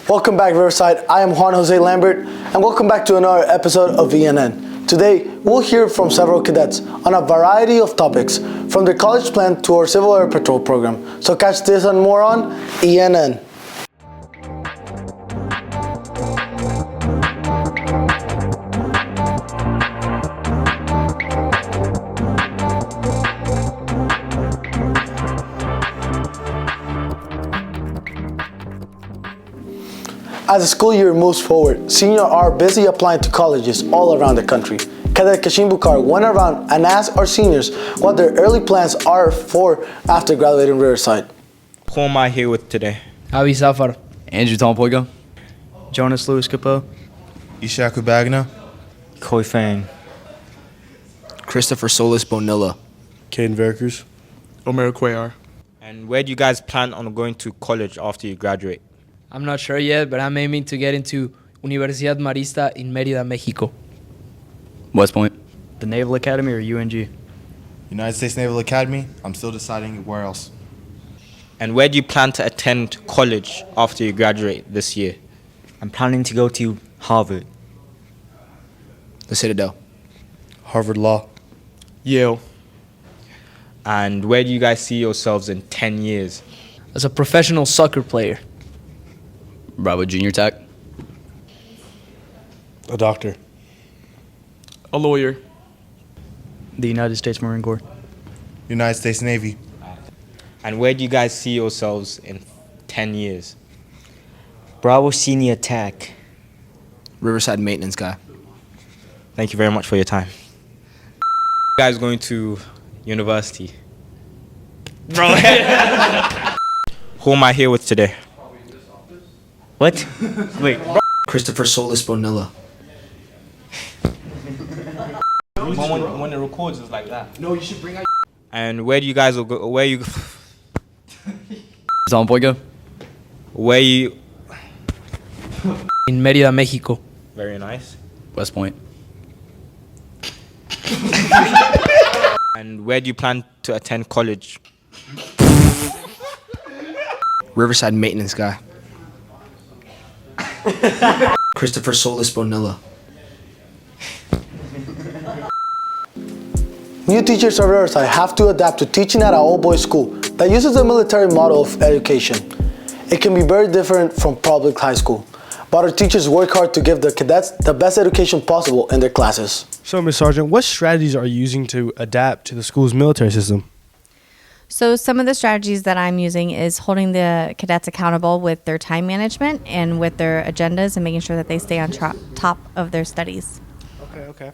Welcome back, Riverside. I am Juan Jose Lambert, and welcome back to another episode of ENN. Today, we'll hear from several cadets on a variety of topics, from their college plan to our Civil Air Patrol program. So catch this and more on ENN. As the school year moves forward, seniors are busy applying to colleges all around the country. Cadet Kashin Bukhar went around and asked our seniors what their early plans are for after graduating Riverside. Who am I here with today? Avi Safar, Andrew Tompoigo, Jonas Lewis Capo, Ishaku Bagna, Koi Fang. Christopher Solis Bonilla, Caden Verkers, Omer Cuellar. And where do you guys plan on going to college after you graduate? I'm not sure yet, but I'm aiming to get into Universidad Marista in Mérida, Mexico. West Point, The Naval Academy or UNG? United States Naval Academy. I'm still deciding where else. And where do you plan to attend college after you graduate this year? I'm planning to go to Harvard. the Citadel, Harvard Law, Yale. And where do you guys see yourselves in 10 years? As a professional soccer player. Bravo Junior Tech, a doctor, A lawyer. The United States Marine Corps. United States Navy, And where do you guys see yourselves in 10 years? Bravo Senior Tech. Riverside maintenance guy. Thank you very much for your time. You guys going to university? Bro. Who am I here with today? What? Wait. Christopher Solis Bonilla, When it records, it's like that. No, you should bring out. And where do you guys go? Where you? Tompoigo, Where you? In Mérida, Mexico. Very nice. West Point, And where do you plan to attend college? Riverside maintenance guy. Christopher Solis Bonilla, New teachers at Riverside have to adapt to teaching at an all-boys school that uses the military model of education. It can be very different from public high school, but our teachers work hard to give the cadets the best education possible in their classes. So, Ms. Sargent, what strategies are you using to adapt to the school's military system? So some of the strategies that I'm using is holding the cadets accountable with their time management and with their agendas and making sure that they stay on top of their studies. Okay.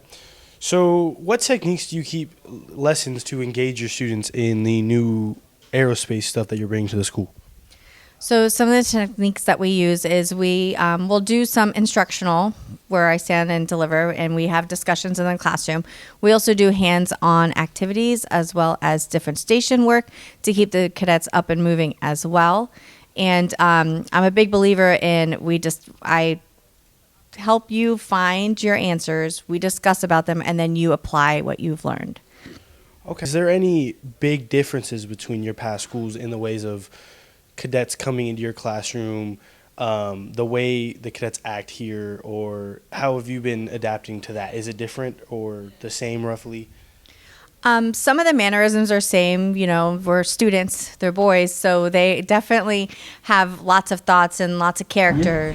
So, what techniques do you keep lessons to engage your students in the new aerospace stuff that you're bringing to the school? So some of the techniques that we use is we will do some instructional where I stand and deliver, and we have discussions in the classroom. We also do hands-on activities as well as different station work to keep the cadets up and moving as well. And I'm a big believer in I help you find your answers, we discuss about them, and then you apply what you've learned. Okay. Is there any big differences between your past schools in the ways of cadets coming into your classroom, the way the cadets act here, or how have you been adapting to that? Is it different or the same roughly? Some of the mannerisms are same, we're students, they're boys, so they definitely have lots of thoughts and lots of character,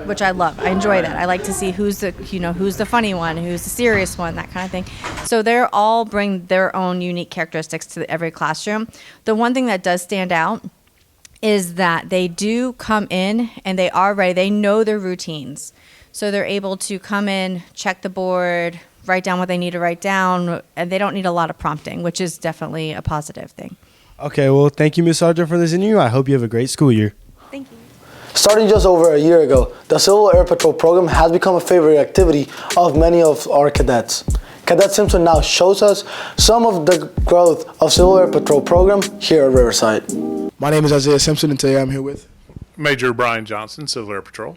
which I love. I enjoy that. I like to see who's the funny one, who's the serious one, that kind of thing. So they're all bring their own unique characteristics to every classroom. The one thing that does stand out is that they do come in and they are ready. They know their routines. So they're able to come in, check the board, write down what they need to write down, and they don't need a lot of prompting, which is definitely a positive thing. Okay, well, thank you, Ms. Sargent, for this interview. I hope you have a great school year. Thank you. Starting just over a year ago, the Civil Air Patrol program has become a favorite activity of many of our cadets. Cadet Simpson now shows us some of the growth of Civil Air Patrol program here at Riverside. My name is Isaiah Simpson, and today I'm here with Major Brian Johnson, Civil Air Patrol.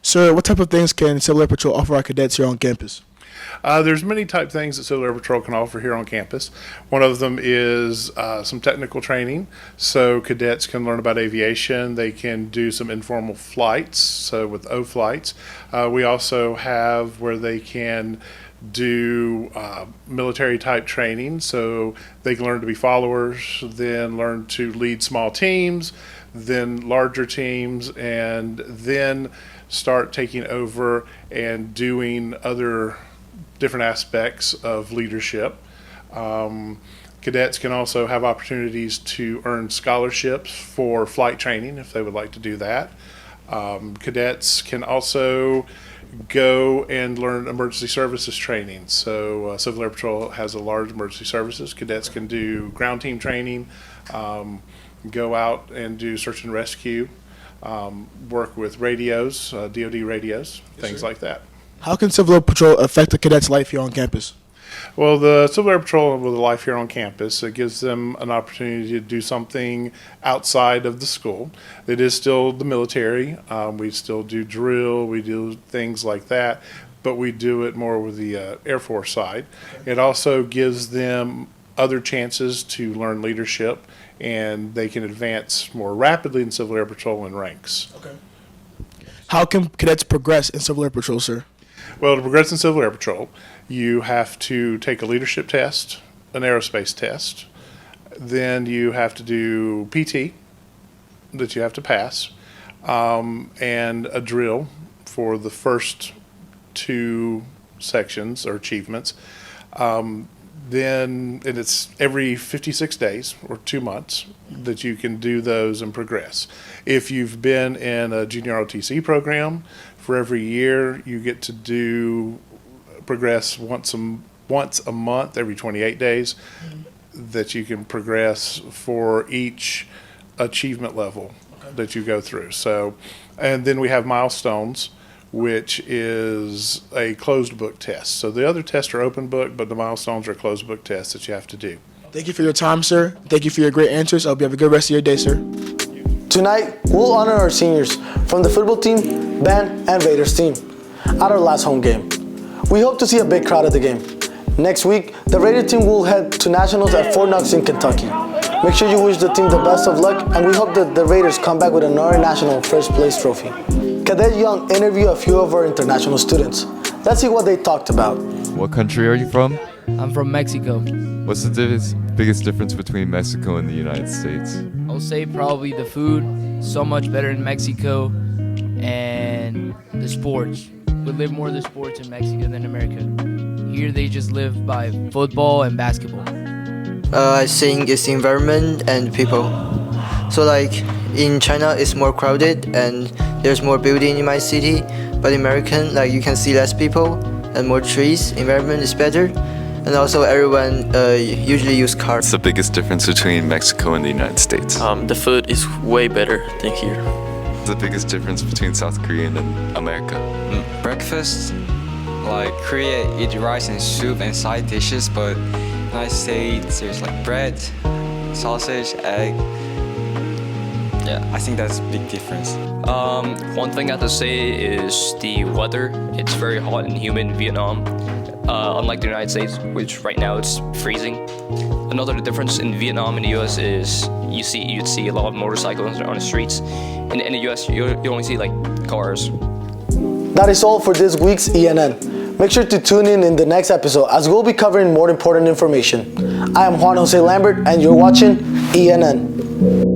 Sir. What type of things can Civil Air Patrol offer our cadets here on campus? There's many type things that Civil Air Patrol can offer here on campus. One of them is some technical training, so cadets can learn about aviation. They can do some informal flights, so with O flights. We also have where they can do military type training, so they can learn to be followers, then learn to lead small teams, then larger teams, and then start taking over and doing other different aspects of leadership. Cadets can also have opportunities to earn scholarships for flight training if they would like to do that. Cadets can also go and learn emergency services training. So Civil Air Patrol has a large emergency services. Cadets can do ground team training, go out and do search and rescue, work with radios, DoD radios, things like that. How can Civil Air Patrol affect the cadets' life here on campus? Well, the Civil Air Patrol with a life here on campus, it gives them an opportunity to do something outside of the school. It is still the military. We still do drill, we do things like that, but we do it more with the Air Force side. It also gives them other chances to learn leadership, and they can advance more rapidly in Civil Air Patrol in ranks. Okay. How can cadets progress in Civil Air Patrol, sir? Well, to progress in Civil Air Patrol, you have to take a leadership test, an aerospace test, then you have to do PT that you have to pass, and a drill for the first 2 sections or achievements. Then, and it's every 56 days or 2 months that you can do those and progress. If you've been in a junior ROTC program, for every year you get to progress once a month, every 28 days, that you can progress for each achievement level that you go through. So, and then we have milestones, which is a closed book test. So the other tests are open book, but the milestones are closed book tests that you have to do. Thank you for your time, sir. Thank you for your great answers. I hope you have a good rest of your day, sir. Tonight, we'll honor our seniors from the football team, band, and Raiders team at our last home game. We hope to see a big crowd at the game. Next week, the Raider team will head to Nationals at Fort Knox in Kentucky. Make sure you wish the team the best of luck, and we hope that the Raiders come back with another national first place trophy. Cadet Young interviewed a few of our international students. Let's see what they talked about. What country are you from? I'm from Mexico. What's the biggest difference between Mexico and the United States? I'll say probably the food, so much better in Mexico, and the sports. We live more of the sports in Mexico than America. Here they just live by football and basketball. I think it's environment and people. So like in China it's more crowded and there's more building in my city, but in American like you can see less people and more trees, environment is better. And also everyone usually use cars. What's the biggest difference between Mexico and the United States? The food is way better than here. What's the biggest difference between South Korea and America? Breakfast, like Korea eat rice and soup and side dishes, but United States there's like bread, sausage, egg. Yeah, I think that's a big difference. One thing I have to say is the weather. It's very hot and humid in Vietnam. Unlike the United States, which right now it's freezing. Another difference in Vietnam and the US is you'd see a lot of motorcycles on the streets. In the US, you only see like cars. That is all for this week's ENN. Make sure to tune in the next episode as we'll be covering more important information. I am Juan Jose Lambert and you're watching ENN.